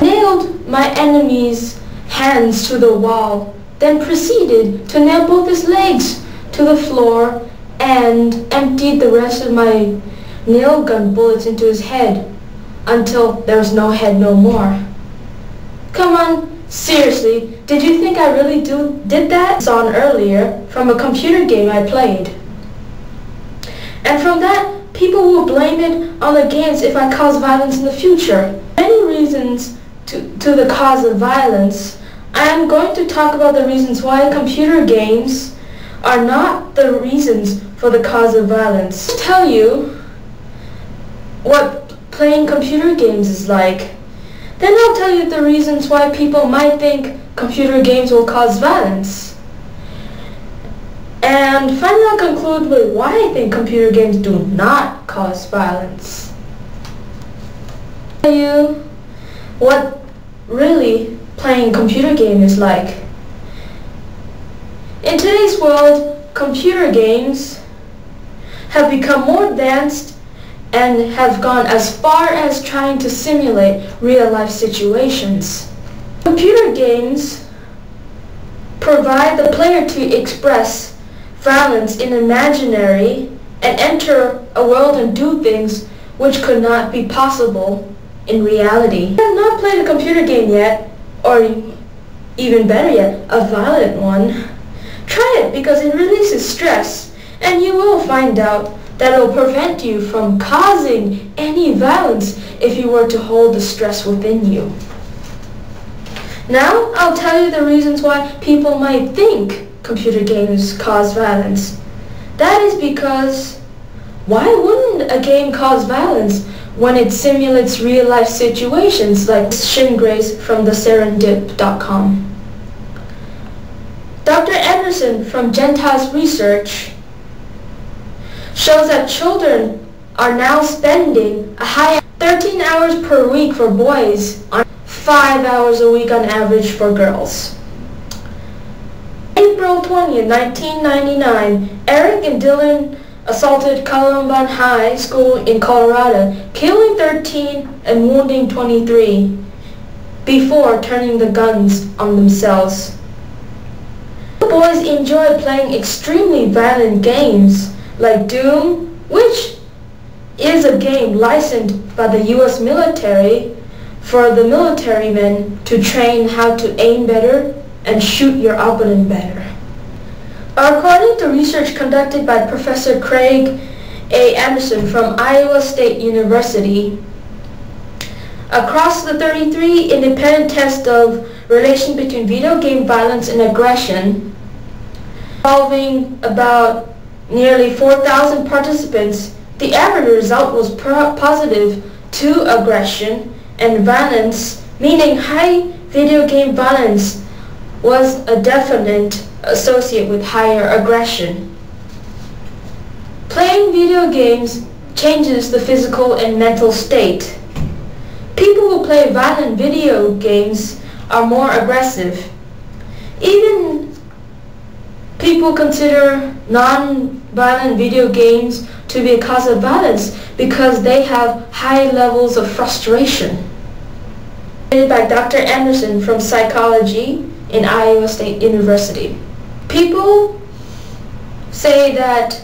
Nailed my enemy's hands to the wall, then proceeded to nail both his legs to the floor and emptied the rest of my nail gun bullets into his head until there was no head no more. Come on, seriously, did you think I really did that? Saw earlier from a computer game I played. And from that, people will blame it on the games if I cause violence in the future. Many reasons to the cause of violence. I am going to talk about the reasons why computer games are not the reasons for the cause of violence. I'll tell you what playing computer games is like. Then I'll tell you the reasons why people might think computer games will cause violence. And finally I'll conclude with why I think computer games do not cause violence. I'll tell you what really playing a computer game is like. In today's world, computer games have become more advanced and have gone as far as trying to simulate real-life situations. Computer games provide the player to express violence in imaginary and enter a world and do things which could not be possible in reality. If you have not played a computer game yet, or even better yet, a violent one, try it because it releases stress and you will find out that it will prevent you from causing any violence if you were to hold the stress within you. Now I'll tell you the reasons why people might think computer games cause violence. That is because why wouldn't a game cause violence when it simulates real-life situations, like Shin Grace from the Serendip.com. Dr. Anderson from Gentiles Research shows that children are now spending a high 13 hours per week for boys and 5 hours a week on average for girls. April 20th, 1999, Eric and Dylan assaulted Columbine High School in Colorado, killing 13 and wounding 23 before turning the guns on themselves. The boys enjoy playing extremely violent games like Doom, which is a game licensed by the US military for the military men to train how to aim better and shoot your opponent better. According to research conducted by Professor Craig A. Anderson from Iowa State University, across the 33 independent tests of relation between video game violence and aggression, involving about nearly 4,000 participants, the average result was positive to aggression and violence, meaning high video game violence was a definite associate with higher aggression. Playing video games changes the physical and mental state. People who play violent video games are more aggressive. Even people consider non-violent video games to be a cause of violence because they have high levels of frustration. By Dr. Anderson from Psychology in Iowa State University. People say that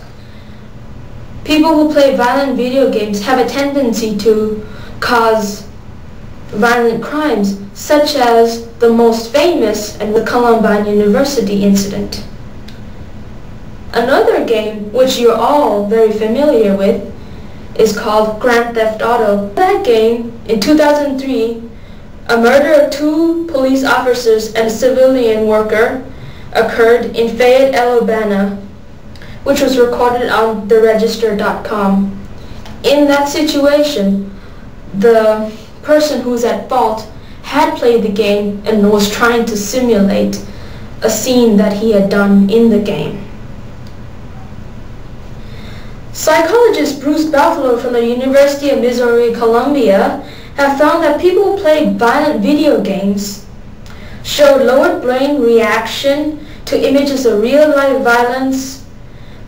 people who play violent video games have a tendency to cause violent crimes, such as the most famous and the Columbine University incident. Another game, which you're all very familiar with, is called Grand Theft Auto. In that game, in 2003, a murder of 2 police officers and a civilian worker occurred in Fayette, Alabama, which was recorded on theregister.com. In that situation, the person who was at fault had played the game and was trying to simulate a scene that he had done in the game. Psychologist Bruce Buffalo from the University of Missouri, Columbia, have found that people who play violent video games showed lower brain reaction to images of real-life violence,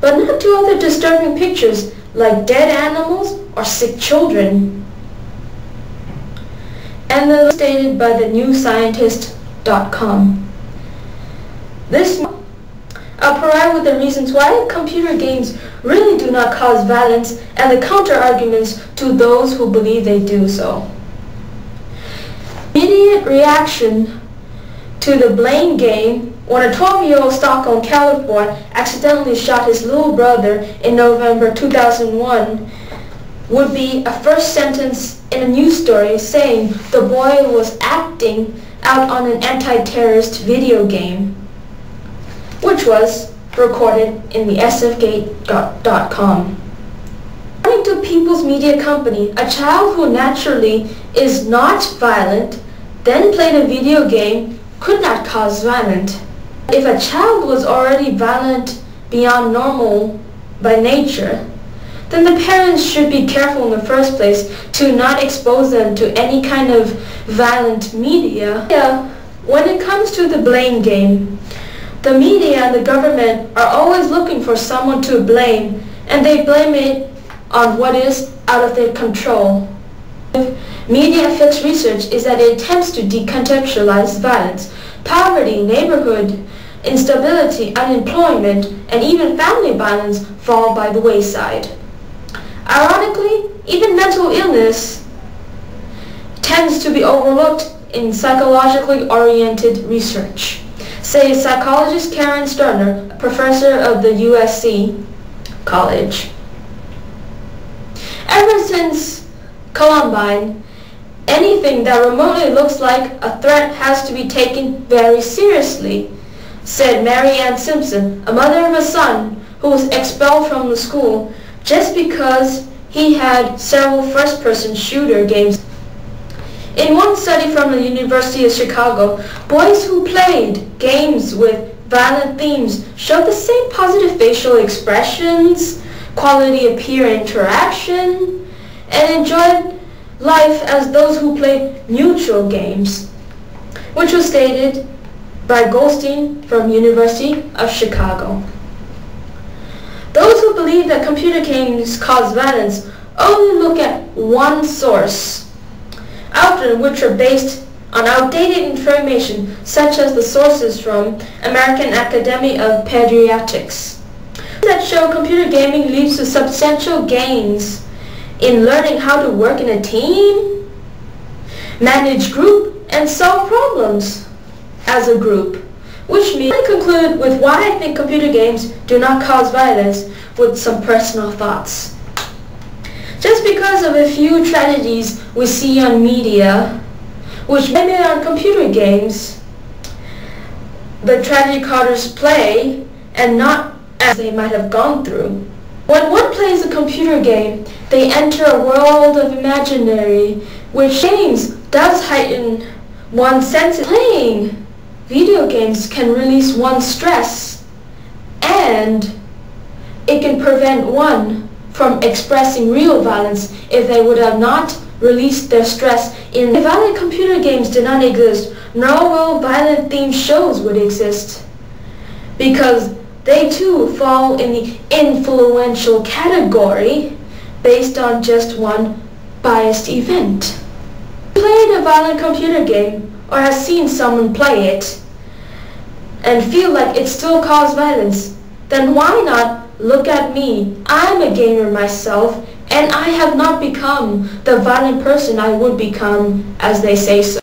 but not to other disturbing pictures like dead animals or sick children. And the stated by the newscientist.com. I'll provide with the reasons why computer games really do not cause violence and the counter-arguments to those who believe they do so. Immediate reaction to the Blame game when a 12-year-old Stockholm California accidentally shot his little brother in November 2001 would be a first sentence in a news story saying the boy was acting out on an anti-terrorist video game, which was recorded in the sfgate.com. According to People's Media Company, a child who naturally is not violent then played a video game could not cause violence. If a child was already violent beyond normal by nature, then the parents should be careful in the first place to not expose them to any kind of violent media. When it comes to the Blame game, the media and the government are always looking for someone to blame, and they blame it on what is out of their control. Media Fix research is that it attempts to decontextualize violence, poverty, neighborhood instability, unemployment, and even family violence fall by the wayside. Ironically, even mental illness tends to be overlooked in psychologically oriented research, says psychologist Karen Sterner, a professor of the USC College. Ever since Columbine, anything that remotely looks like a threat has to be taken very seriously, said Mary Ann Simpson, a mother of a son who was expelled from the school just because he had several first-person shooter games. In one study from the University of Chicago, boys who played games with violent themes showed the same positive facial expressions, quality of peer interaction, and enjoyed life as those who played neutral games, which was stated by Goldstein from University of Chicago. Those who believe that computer games cause violence only look at one source, often which are based on outdated information, such as the sources from American Academy of Pediatrics, that show computer gaming leads to substantial gains in learning how to work in a team, manage group, and solve problems as a group, which means I conclude with why I think computer games do not cause violence with some personal thoughts. Just because of a few tragedies we see on media, which blame it on computer games, the tragedy authors play, and not as they might have gone through. When one plays a computer game, they enter a world of imaginary, which games does heighten one's senses. Playing video games can release one's stress, and it can prevent one from expressing real violence if they would have not released their stress. If violent computer games did not exist, nor will violent themed shows would exist, because they too fall in the influential category based on just one biased event. If you played a violent computer game or has seen someone play it and feel like it still caused violence, then why not look at me? I'm a gamer myself, and I have not become the violent person I would become as they say so.